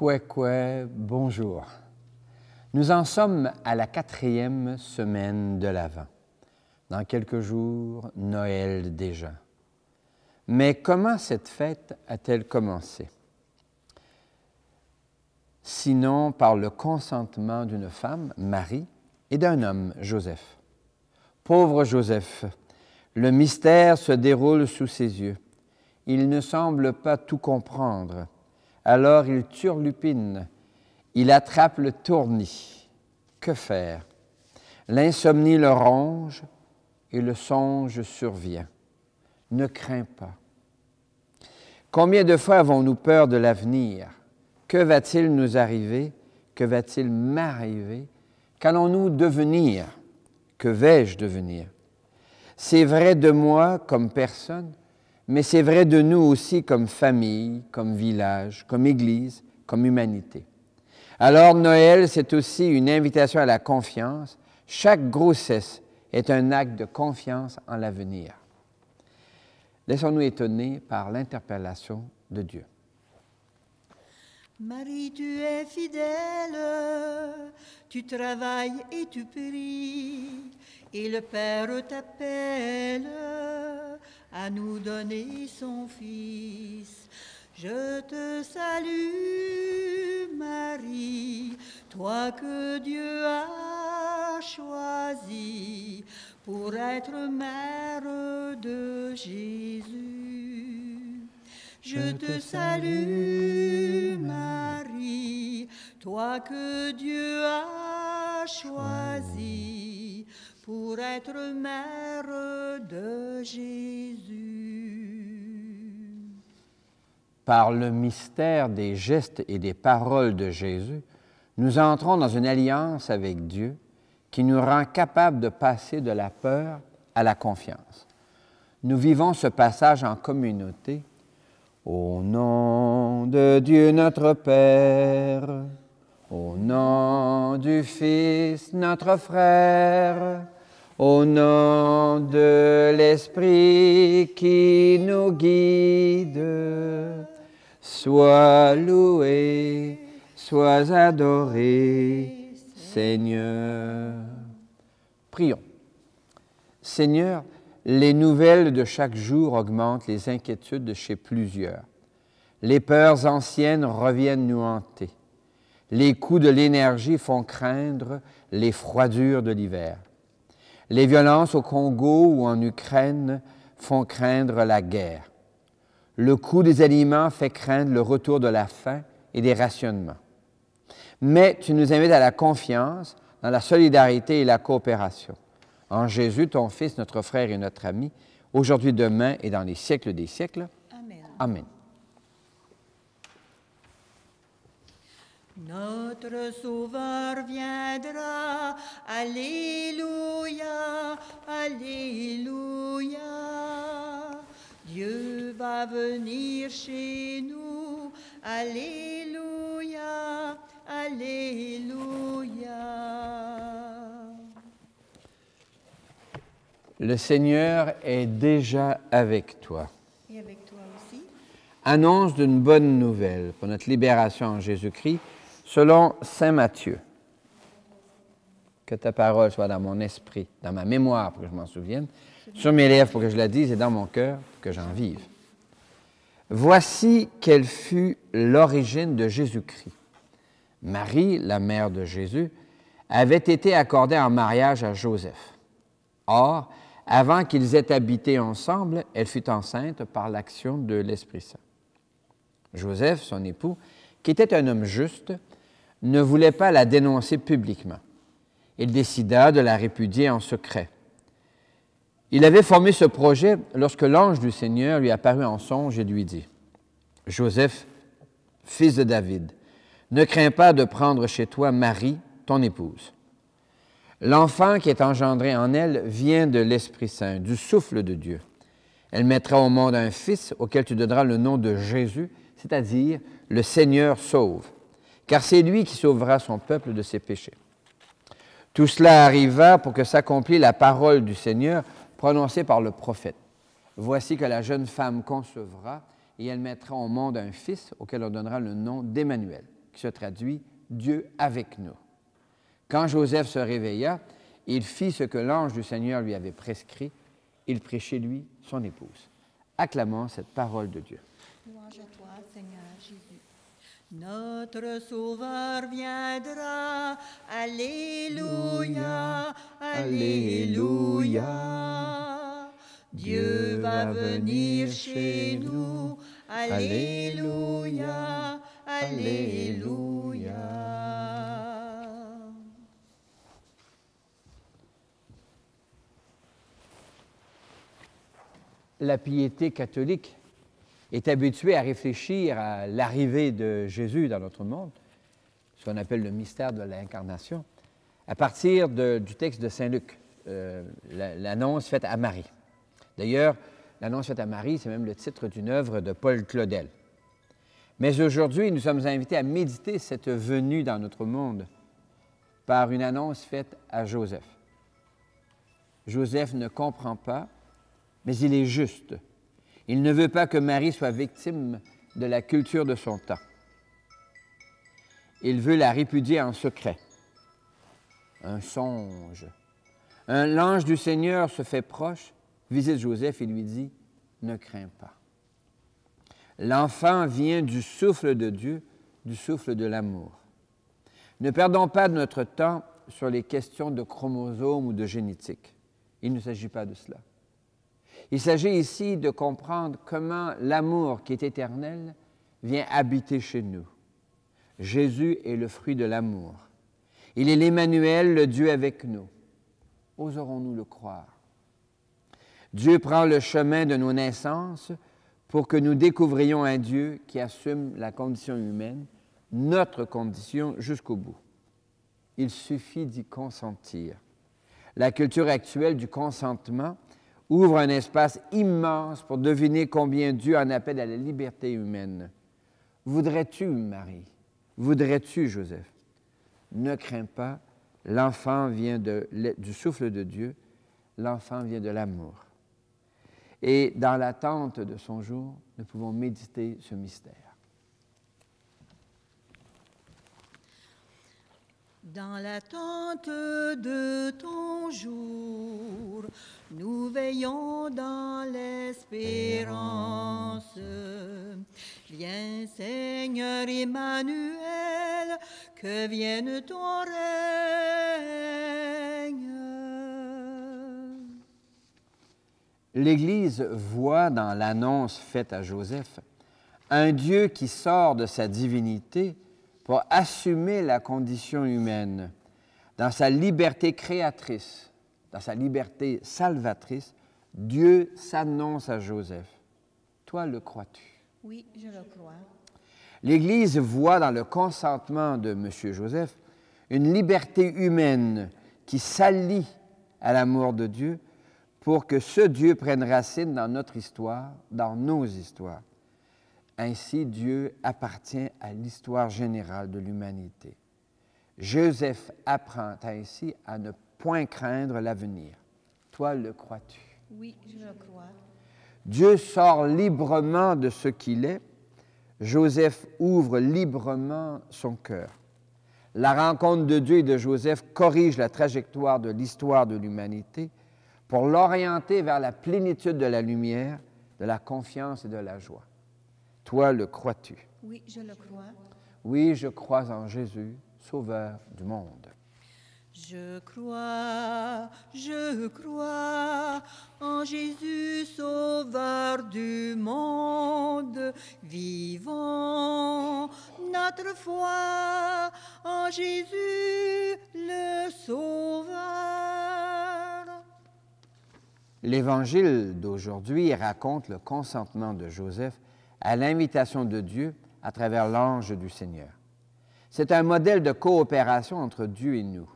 Bonjour. Nous en sommes à la 4e semaine de l'Avent. Dans quelques jours, Noël déjà. Mais comment cette fête a-t-elle commencé? Sinon par le consentement d'une femme, Marie, et d'un homme, Joseph. Pauvre Joseph, le mystère se déroule sous ses yeux. Il ne semble pas tout comprendre. Alors il turlupine, il attrape le tournis. Que faire? L'insomnie le ronge et le songe survient. Ne crains pas. Combien de fois avons-nous peur de l'avenir? Que va-t-il nous arriver? Que va-t-il m'arriver? Qu'allons-nous devenir? Que vais-je devenir? C'est vrai de moi comme personne, mais c'est vrai de nous aussi comme famille, comme village, comme Église, comme humanité. Alors Noël, c'est aussi une invitation à la confiance. Chaque grossesse est un acte de confiance en l'avenir. Laissons-nous étonner par l'interpellation de Dieu. Marie, tu es fidèle, tu travailles et tu pries, et le Père t'appelle à nous donner son Fils. Je te salue, Marie, toi que Dieu a choisie pour être mère de Jésus. Je te salue, Marie, toi que Dieu a choisie pour être mère de Jésus. Par le mystère des gestes et des paroles de Jésus, nous entrons dans une alliance avec Dieu qui nous rend capables de passer de la peur à la confiance. Nous vivons ce passage en communauté. Au nom de Dieu notre Père, au nom du Fils notre frère, au nom de l'Esprit qui nous guide, sois loué, sois adoré, Seigneur. Prions. Seigneur, les nouvelles de chaque jour augmentent les inquiétudes de chez plusieurs. Les peurs anciennes reviennent nous hanter. Les coups de l'énergie font craindre les froidures de l'hiver. Les violences au Congo ou en Ukraine font craindre la guerre. Le coût des aliments fait craindre le retour de la faim et des rationnements. Mais tu nous invites à la confiance, dans la solidarité et la coopération. En Jésus, ton Fils, notre frère et notre ami, aujourd'hui, demain et dans les siècles des siècles. Amen. Amen. Notre Sauveur viendra, Alléluia, Alléluia. Dieu va venir chez nous, Alléluia, Alléluia. Le Seigneur est déjà avec toi. Et avec toi aussi. Annonce d'une bonne nouvelle pour notre libération en Jésus-Christ, selon saint Matthieu. Que ta parole soit dans mon esprit, dans ma mémoire pour que je m'en souvienne, sur mes lèvres pour que je la dise et dans mon cœur pour que j'en vive. Voici quelle fut l'origine de Jésus-Christ. Marie, la mère de Jésus, avait été accordée en mariage à Joseph. Or, avant qu'ils aient habité ensemble, elle fut enceinte par l'action de l'Esprit Saint. Joseph, son époux, qui était un homme juste, ne voulait pas la dénoncer publiquement. Il décida de la répudier en secret. Il avait formé ce projet lorsque l'ange du Seigneur lui apparut en songe et lui dit « Joseph, fils de David, ne crains pas de prendre chez toi Marie, ton épouse. L'enfant qui est engendré en elle vient de l'Esprit Saint, du souffle de Dieu. Elle mettra au monde un fils auquel tu donneras le nom de Jésus, c'est-à-dire le Seigneur sauve, car c'est lui qui sauvera son peuple de ses péchés. » Tout cela arriva pour que s'accomplisse la parole du Seigneur prononcée par le prophète. Voici que la jeune femme concevra et elle mettra au monde un fils auquel on donnera le nom d'Emmanuel, qui se traduit « Dieu avec nous ». Quand Joseph se réveilla, il fit ce que l'ange du Seigneur lui avait prescrit. Il prit chez lui son épouse. Acclamons cette parole de Dieu. Louange à toi, Seigneur Jésus. Notre Sauveur viendra. Alléluia, Alléluia. Dieu va venir chez nous. Alléluia, Alléluia. La piété catholique est habituée à réfléchir à l'arrivée de Jésus dans notre monde, ce qu'on appelle le mystère de l'incarnation, à partir du texte de Saint Luc, l'annonce faite à Marie. D'ailleurs, l'annonce faite à Marie, c'est même le titre d'une œuvre de Paul Claudel. Mais aujourd'hui, nous sommes invités à méditer cette venue dans notre monde par une annonce faite à Joseph. Joseph ne comprend pas, mais il est juste. Il ne veut pas que Marie soit victime de la culture de son temps. Il veut la répudier en secret. Un songe. L'ange du Seigneur se fait proche, visite Joseph et lui dit « Ne crains pas ». L'enfant vient du souffle de Dieu, du souffle de l'amour. Ne perdons pas notre temps sur les questions de chromosomes ou de génétique. Il ne s'agit pas de cela. Il s'agit ici de comprendre comment l'amour qui est éternel vient habiter chez nous. Jésus est le fruit de l'amour. Il est l'Emmanuel, le Dieu avec nous. Oserons-nous le croire? Dieu prend le chemin de nos naissances pour que nous découvrions un Dieu qui assume la condition humaine, notre condition jusqu'au bout. Il suffit d'y consentir. La culture actuelle du consentement ouvre un espace immense pour deviner combien Dieu en appelle à la liberté humaine. Voudrais-tu, Marie? Voudrais-tu, Joseph? Ne crains pas, l'enfant vient du souffle de Dieu, l'enfant vient de l'amour. Et dans l'attente de son jour, nous pouvons méditer ce mystère. Dans l'attente de ton jour, nous veillons dans l'espérance. Viens, Seigneur Emmanuel, que vienne ton règne. L'Église voit dans l'annonce faite à Joseph un Dieu qui sort de sa divinité pour assumer la condition humaine. Dans sa liberté créatrice, dans sa liberté salvatrice, Dieu s'annonce à Joseph. Toi, le crois-tu? Oui, je le crois. L'Église voit dans le consentement de M. Joseph une liberté humaine qui s'allie à l'amour de Dieu pour que ce Dieu prenne racine dans notre histoire, dans nos histoires. Ainsi, Dieu appartient à l'histoire générale de l'humanité. Joseph apprend ainsi à ne point craindre l'avenir. Toi, le crois-tu? Oui, je le crois. Dieu sort librement de ce qu'il est. Joseph ouvre librement son cœur. La rencontre de Dieu et de Joseph corrige la trajectoire de l'histoire de l'humanité pour l'orienter vers la plénitude de la lumière, de la confiance et de la joie. Toi, le crois-tu? Oui, je le crois. Oui, je crois en Jésus, Sauveur du monde. Je crois en Jésus, Sauveur du monde. Vivons notre foi en Jésus, le Sauveur. L'Évangile d'aujourd'hui raconte le consentement de Joseph à l'invitation de Dieu à travers l'ange du Seigneur. C'est un modèle de coopération entre Dieu et nous.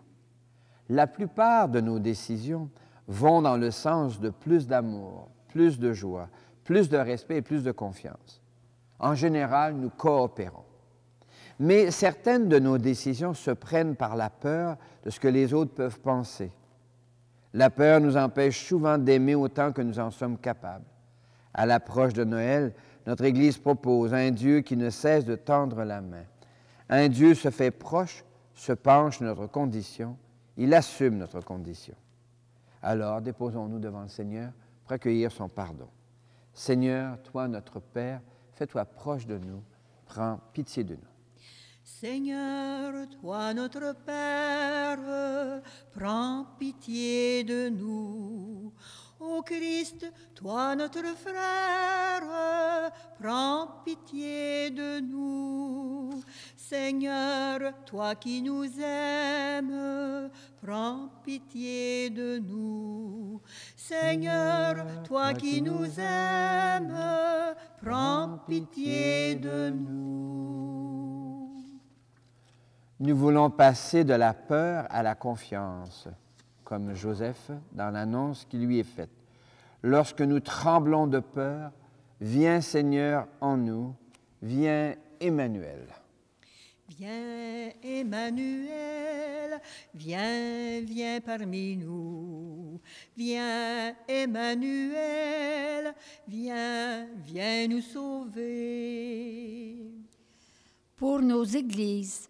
La plupart de nos décisions vont dans le sens de plus d'amour, plus de joie, plus de respect et plus de confiance. En général, nous coopérons. Mais certaines de nos décisions se prennent par la peur de ce que les autres peuvent penser. La peur nous empêche souvent d'aimer autant que nous en sommes capables. À l'approche de Noël, notre Église propose un Dieu qui ne cesse de tendre la main, Un Dieu se fait proche, se penche sur notre condition, il assume notre condition. Alors, déposons-nous devant le Seigneur pour accueillir son pardon. Seigneur, toi, notre Père, fais-toi proche de nous, prends pitié de nous. Seigneur, toi notre Père, prends pitié de nous. Ô Christ, toi notre frère, prends pitié de nous. Seigneur, toi qui nous aimes, prends pitié de nous. Seigneur, toi qui nous aimes, prends pitié de nous. Nous voulons passer de la peur à la confiance, comme Joseph dans l'annonce qui lui est faite. Lorsque nous tremblons de peur, viens Seigneur en nous, viens Emmanuel. Viens Emmanuel, viens, viens parmi nous. Viens Emmanuel, viens, viens nous sauver. Pour nos églises,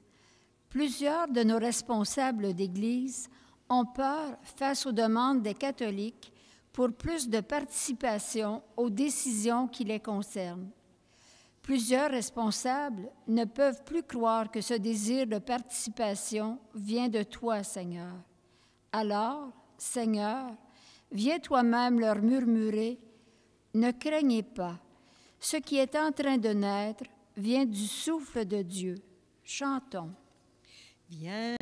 plusieurs de nos responsables d'église ont peur face aux demandes des catholiques pour plus de participation aux décisions qui les concernent. Plusieurs responsables ne peuvent plus croire que ce désir de participation vient de toi, Seigneur. Alors, Seigneur, viens toi-même leur murmurer « Ne craignez pas, ce qui est en train de naître vient du souffle de Dieu. » Chantons. Viens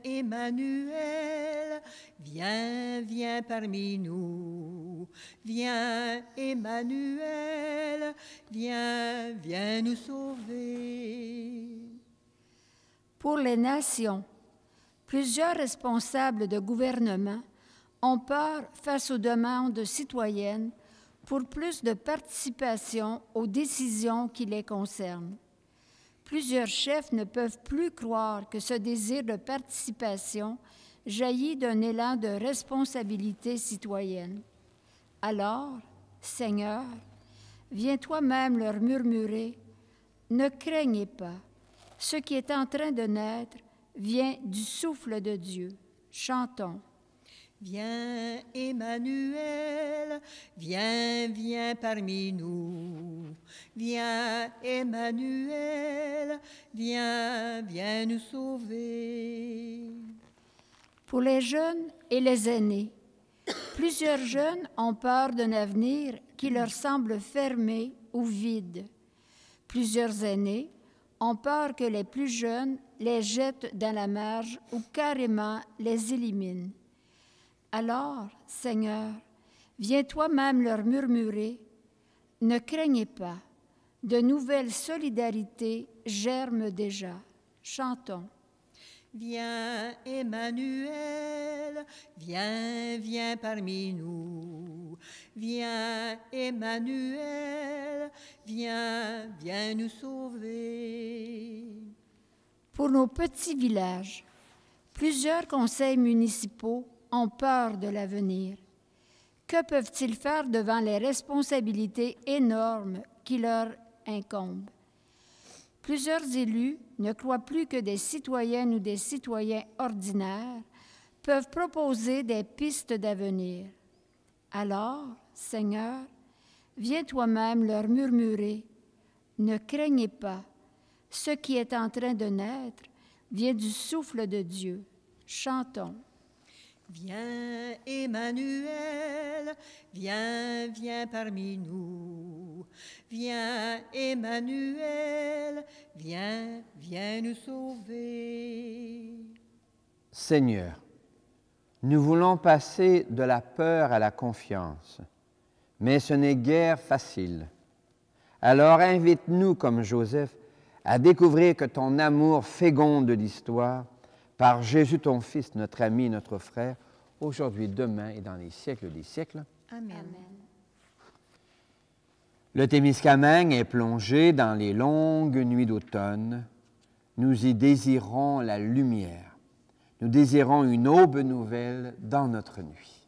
Emmanuel, viens, viens parmi nous. Viens Emmanuel, viens, viens nous sauver. Pour les nations, plusieurs responsables de gouvernement ont peur face aux demandes citoyennes pour plus de participation aux décisions qui les concernent. Plusieurs chefs ne peuvent plus croire que ce désir de participation jaillit d'un élan de responsabilité citoyenne. Alors, Seigneur, viens toi-même leur murmurer « Ne craignez pas, ce qui est en train de naître vient du souffle de Dieu. » Chantons. Viens Emmanuel, viens, viens parmi nous. Viens Emmanuel, viens, viens nous sauver. Pour les jeunes et les aînés, plusieurs jeunes ont peur d'un avenir qui leur semble fermé ou vide. Plusieurs aînés ont peur que les plus jeunes les jettent dans la marge ou carrément les éliminent. Alors, Seigneur, viens toi-même leur murmurer « Ne craignez pas, de nouvelles solidarités germent déjà. » Chantons. Viens Emmanuel, viens, viens parmi nous. Viens Emmanuel, viens, viens nous sauver. Pour nos petits villages, plusieurs conseils municipaux ont peur de l'avenir. Que peuvent-ils faire devant les responsabilités énormes qui leur incombent? Plusieurs élus ne croient plus que des citoyennes ou des citoyens ordinaires peuvent proposer des pistes d'avenir. Alors, Seigneur, viens toi-même leur murmurer « Ne craignez pas, ce qui est en train de naître vient du souffle de Dieu. » Chantons. Viens Emmanuel, viens, viens parmi nous. Viens Emmanuel, viens, viens nous sauver. Seigneur, nous voulons passer de la peur à la confiance, mais ce n'est guère facile. Alors invite-nous, comme Joseph, à découvrir que ton amour féconde l'histoire par Jésus ton Fils, notre ami, notre frère, aujourd'hui, demain et dans les siècles des siècles. Amen. Amen. Le Témiscamingue est plongé dans les longues nuits d'automne. Nous y désirons la lumière. Nous désirons une aube nouvelle dans notre nuit.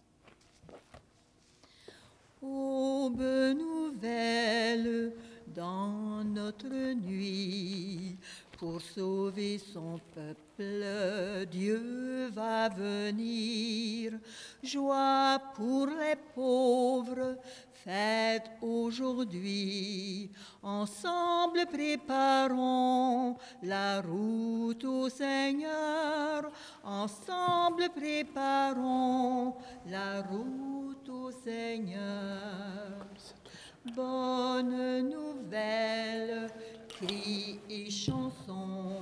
Aube nouvelle dans notre nuit, pour sauver son peuple, Dieu va venir. Joie pour les pauvres, fête aujourd'hui. Ensemble préparons la route au Seigneur. Ensemble préparons la route au Seigneur. Bonne nouvelle, cris et chansons,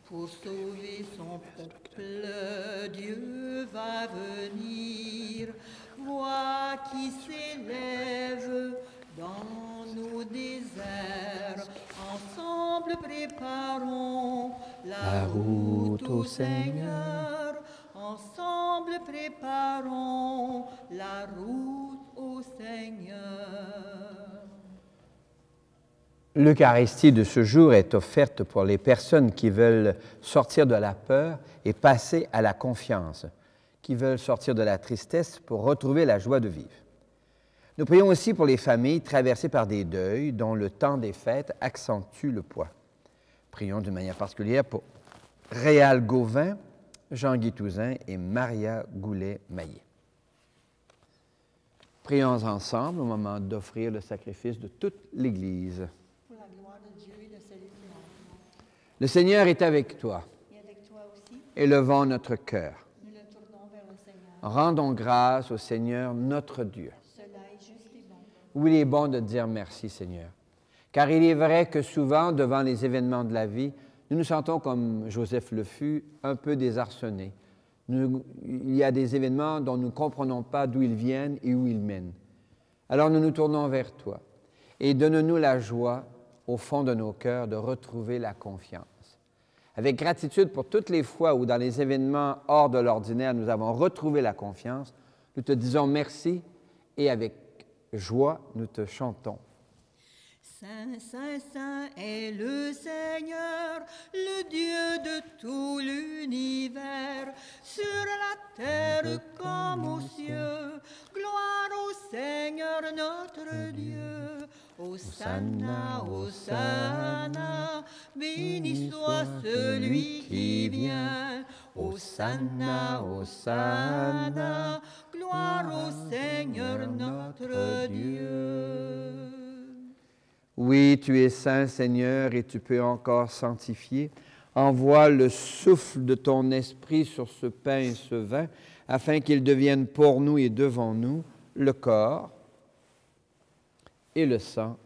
pour sauver son peuple, Dieu va venir. Voix qui s'élève dans nos déserts, ensemble préparons la route au Seigneur. Ensemble préparons la route au Seigneur. L'Eucharistie de ce jour est offerte pour les personnes qui veulent sortir de la peur et passer à la confiance, qui veulent sortir de la tristesse pour retrouver la joie de vivre. Nous prions aussi pour les familles traversées par des deuils dont le temps des fêtes accentue le poids. Prions d'une manière particulière pour Réal Gauvin, Jean-Guy Touzin et Maria Goulet-Maillet. Prions ensemble au moment d'offrir le sacrifice de toute l'Église. Pour la gloire de Dieu et le salut du monde. Le Seigneur est avec toi. Et avec toi aussi, Élevons notre cœur. nous le tournons vers le Seigneur. Rendons grâce au Seigneur notre Dieu. Cela est juste et bon. Oui, il est bon de dire merci, Seigneur. Car il est vrai que souvent, devant les événements de la vie, nous nous sentons comme Joseph le fut, un peu désarçonnés. Il y a des événements dont nous ne comprenons pas d'où ils viennent et où ils mènent. Alors nous nous tournons vers toi et donne-nous la joie, au fond de nos cœurs, de retrouver la confiance. Avec gratitude pour toutes les fois où, dans les événements hors de l'ordinaire, nous avons retrouvé la confiance, nous te disons merci et avec joie, nous te chantons. Saint, Saint, Saint est le Seigneur, le Dieu de tout l'univers, sur la terre comme aux cieux. Gloire au Seigneur notre Dieu. Hosanna, Hosanna, béni soit celui qui vient. Hosanna, Hosanna, gloire au Seigneur notre Dieu. Oui, tu es saint, Seigneur, et tu peux encore sanctifier. Envoie le souffle de ton esprit sur ce pain et ce vin, afin qu'ils deviennent pour nous et devant nous le corps et le sang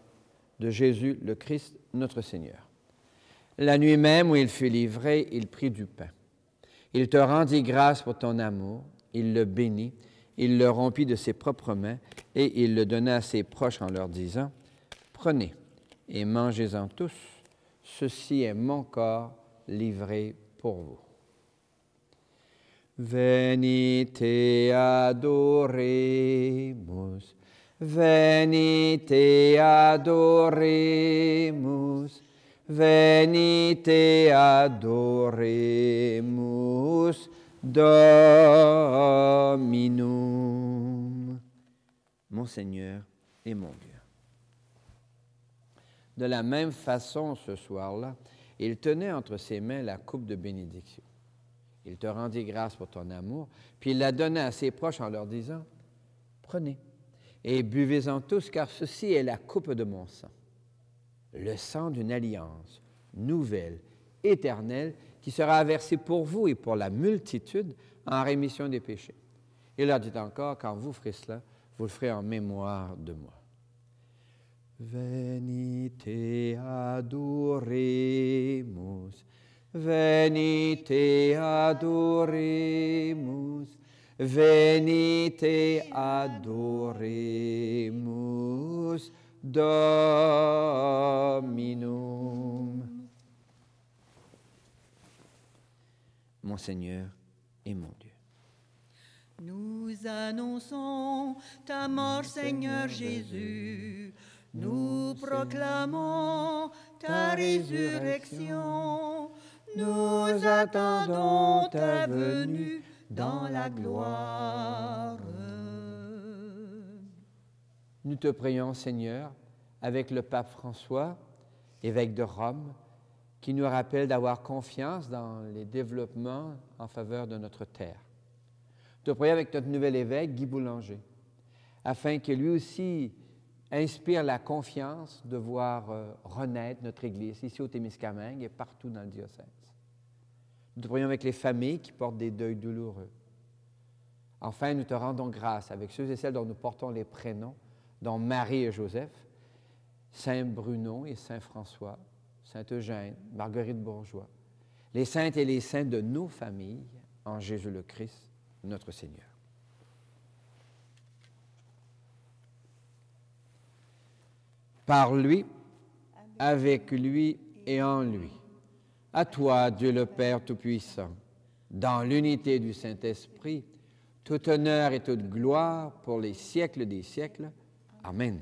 de Jésus le Christ, notre Seigneur. La nuit même où il fut livré, il prit du pain. Il te rendit grâce pour ton amour, il le bénit, il le rompit de ses propres mains et il le donna à ses proches en leur disant, « Prenez et mangez-en tous, ceci est mon corps livré pour vous. » Venite adoremus, venite adoremus, venite adoremus Dominum. Mon Seigneur et mon Dieu. De la même façon, ce soir-là, il tenait entre ses mains la coupe de bénédiction. Il te rendit grâce pour ton amour, puis il la donna à ses proches en leur disant, « Prenez et buvez-en tous, car ceci est la coupe de mon sang, le sang d'une alliance nouvelle, éternelle, qui sera versée pour vous et pour la multitude en rémission des péchés. » Il leur dit encore, « Quand vous ferez cela, vous le ferez en mémoire de moi. » Venite adoremus, venite adoremus, venite adoremus Dominum. Mon Seigneur et mon Dieu. Nous annonçons ta mort, Seigneur Jésus. Nous proclamons ta résurrection. Nous attendons ta venue dans la gloire. Nous te prions, Seigneur, avec le pape François, évêque de Rome, qui nous rappelle d'avoir confiance dans les développements en faveur de notre terre. Nous te prions avec notre nouvel évêque, Guy Boulanger, afin que lui aussi inspire la confiance de voir renaître notre Église, ici au Témiscamingue et partout dans le diocèse. Nous te prions avec les familles qui portent des deuils douloureux. Enfin, nous te rendons grâce avec ceux et celles dont nous portons les prénoms, dont Marie et Joseph, Saint Bruno et Saint François, Saint Eugène, Marguerite Bourgeois, les saintes et les saints de nos familles, en Jésus le Christ, notre Seigneur. Par lui, avec lui et en lui. À toi, Dieu le Père Tout-Puissant, dans l'unité du Saint-Esprit, tout honneur et toute gloire pour les siècles des siècles. Amen.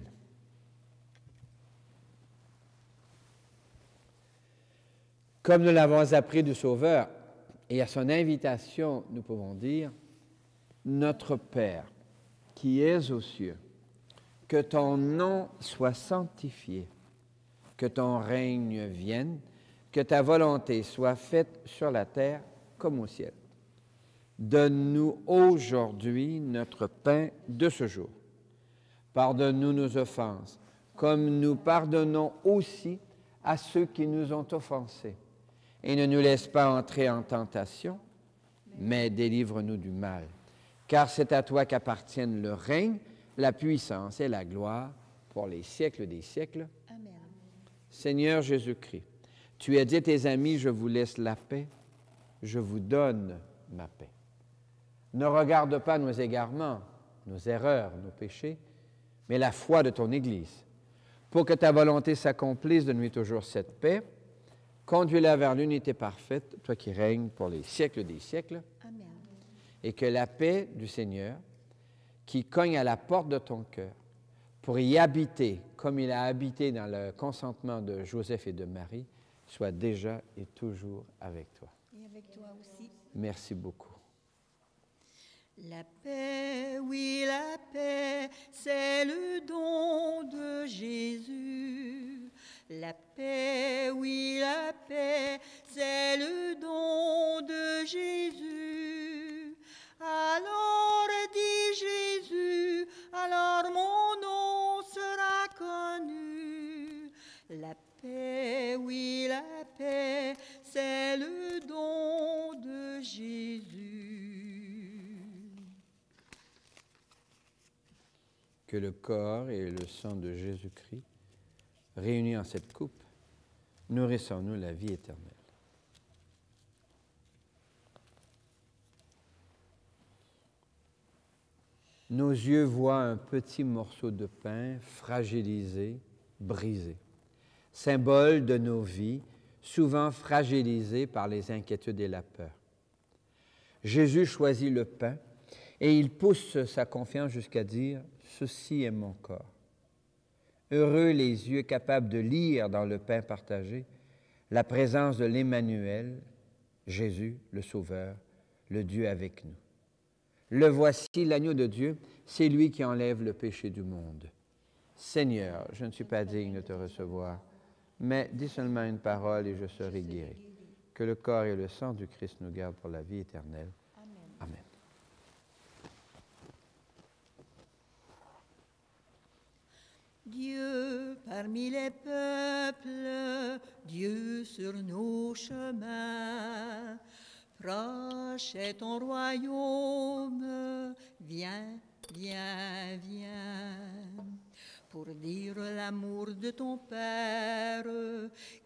Comme nous l'avons appris du Sauveur, et à son invitation, nous pouvons dire, Notre Père, qui es aux cieux, que ton nom soit sanctifié, que ton règne vienne, que ta volonté soit faite sur la terre comme au ciel. Donne-nous aujourd'hui notre pain de ce jour. Pardonne-nous nos offenses, comme nous pardonnons aussi à ceux qui nous ont offensés. Et ne nous laisse pas entrer en tentation, mais délivre-nous du mal. Car c'est à toi qu'appartiennent le règne, la puissance et la gloire pour les siècles des siècles. Amen. Seigneur Jésus-Christ, tu as dit à tes amis, je vous laisse la paix, je vous donne ma paix. Ne regarde pas nos égarements, nos erreurs, nos péchés, mais la foi de ton Église. Pour que ta volonté s'accomplisse, donne-lui toujours cette paix. Conduis-la vers l'unité parfaite, toi qui règnes pour les siècles des siècles. Amen. Et que la paix du Seigneur, qui cogne à la porte de ton cœur, pour y habiter, comme il a habité dans le consentement de Joseph et de Marie, soit déjà et toujours avec toi. Et avec toi aussi. Merci beaucoup. La paix, oui, la paix, c'est le don de Jésus. La paix, oui, la paix, c'est le don de Jésus. Alors dit Jésus, alors mon nom sera connu. La paix, oui, la paix, c'est le don de Jésus. Que le corps et le sang de Jésus-Christ, réunis en cette coupe, nourrissent en nous la vie éternelle. Nos yeux voient un petit morceau de pain fragilisé, brisé, symbole de nos vies, souvent fragilisées par les inquiétudes et la peur. Jésus choisit le pain et il pousse sa confiance jusqu'à dire « Ceci est mon corps ». Heureux les yeux capables de lire dans le pain partagé la présence de l'Emmanuel, Jésus, le Sauveur, le Dieu avec nous. Le voici, l'agneau de Dieu, c'est lui qui enlève le péché du monde. Seigneur, je ne suis pas digne de te recevoir, mais dis seulement une parole et je serai guéri. Que le corps et le sang du Christ nous gardent pour la vie éternelle. Amen. Dieu parmi les peuples, Dieu sur nos chemins, proche est ton royaume, viens, viens, viens, pour dire l'amour de ton Père,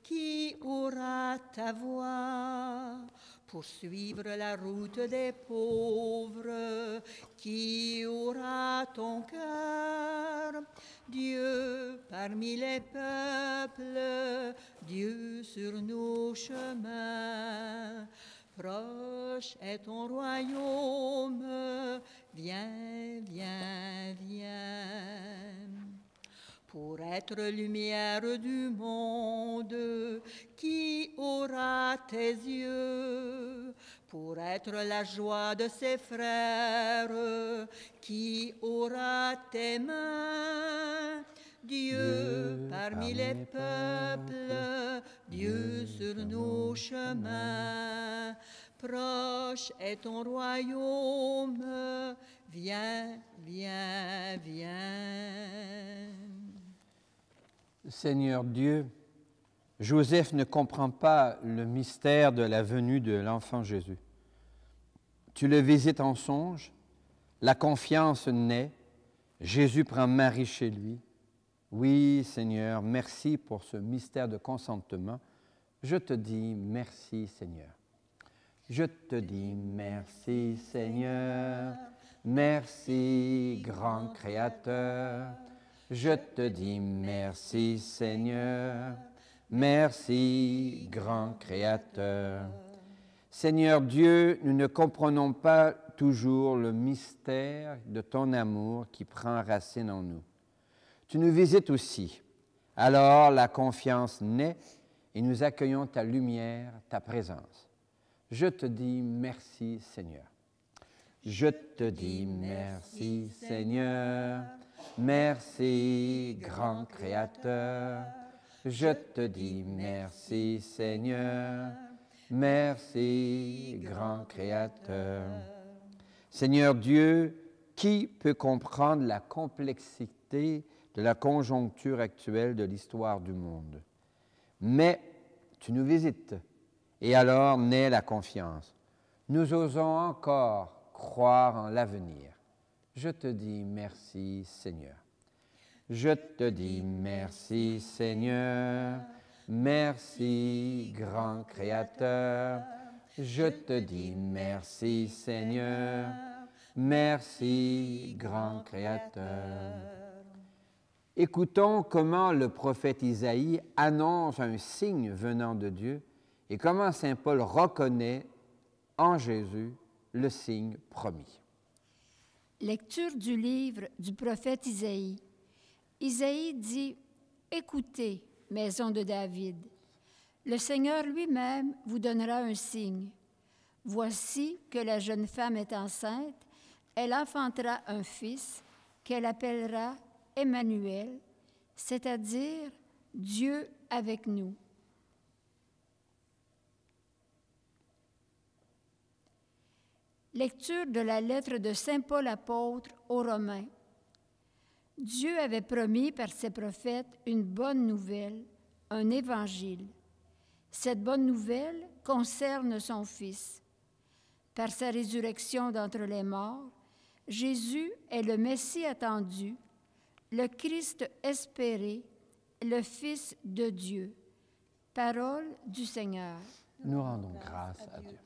qui aura ta voix, pour suivre la route des pauvres, qui aura ton cœur. Dieu parmi les peuples, Dieu sur nos chemins, proche est ton royaume, viens, viens, viens. Pour être lumière du monde, qui aura tes yeux? Pour être la joie de ses frères, qui aura tes mains? Dieu parmi les peuples, Dieu sur nos chemins. Proche est ton royaume, viens, viens, viens. Seigneur Dieu, Joseph ne comprend pas le mystère de la venue de l'enfant Jésus. Tu le visites en songe, la confiance naît, Jésus prend Marie chez lui. Oui, Seigneur, merci pour ce mystère de consentement. Je te dis merci, Seigneur. Je te dis merci, Seigneur. Merci, grand Créateur. Je te dis merci, Seigneur. Merci, grand Créateur. Seigneur Dieu, nous ne comprenons pas toujours le mystère de ton amour qui prend racine en nous. Tu nous visites aussi. Alors la confiance naît et nous accueillons ta lumière, ta présence. Je te dis merci, Seigneur. Je te dis merci, Seigneur. Merci, grand Créateur. Je te dis merci, Seigneur. Merci, grand Créateur. Seigneur Dieu, qui peut comprendre la complexité de la conjoncture actuelle de l'histoire du monde? Mais tu nous visites, et alors naît la confiance. Nous osons encore croire en l'avenir. Je te dis merci, Seigneur. Je te dis merci, Seigneur. Merci, grand Créateur. Je te dis merci, Seigneur. Merci, grand Créateur. Écoutons comment le prophète Isaïe annonce un signe venant de Dieu et comment saint Paul reconnaît en Jésus le signe promis. Lecture du livre du prophète Isaïe. Isaïe dit « Écoutez, maison de David, le Seigneur lui-même vous donnera un signe. Voici que la jeune femme est enceinte, elle enfantera un fils qu'elle appellera Emmanuel, c'est-à-dire Dieu avec nous. » Lecture de la lettre de saint Paul apôtre aux Romains. Dieu avait promis par ses prophètes une bonne nouvelle, un évangile. Cette bonne nouvelle concerne son Fils. Par sa résurrection d'entre les morts, Jésus est le Messie attendu, le Christ espéré, le Fils de Dieu. Parole du Seigneur. Nous rendons grâce à Dieu.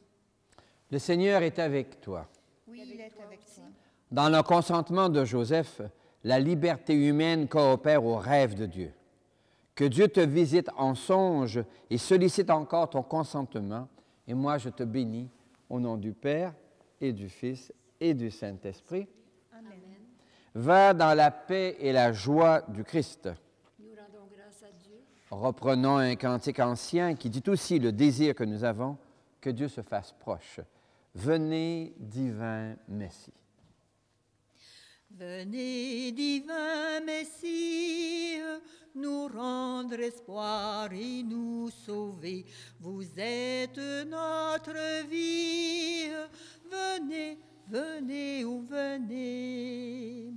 Le Seigneur est avec toi. Oui, il est avec toi. Dans le consentement de Joseph, la liberté humaine coopère au rêve de Dieu. Que Dieu te visite en songe et sollicite encore ton consentement. Et moi, je te bénis au nom du Père et du Fils et du Saint-Esprit. Amen. Va dans la paix et la joie du Christ. Nous rendons grâce à Dieu. Reprenons un cantique ancien qui dit aussi le désir que nous avons, que Dieu se fasse proche. Venez, divin Messie. Venez, divin Messie, nous rendre espoir et nous sauver. Vous êtes notre vie. Venez, venez, ô venez.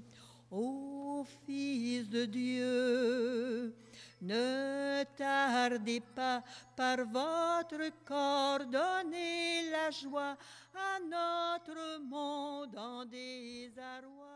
Ô Fils de Dieu, ne tardez pas par votre corps, donnez la joie à notre monde en désarroi.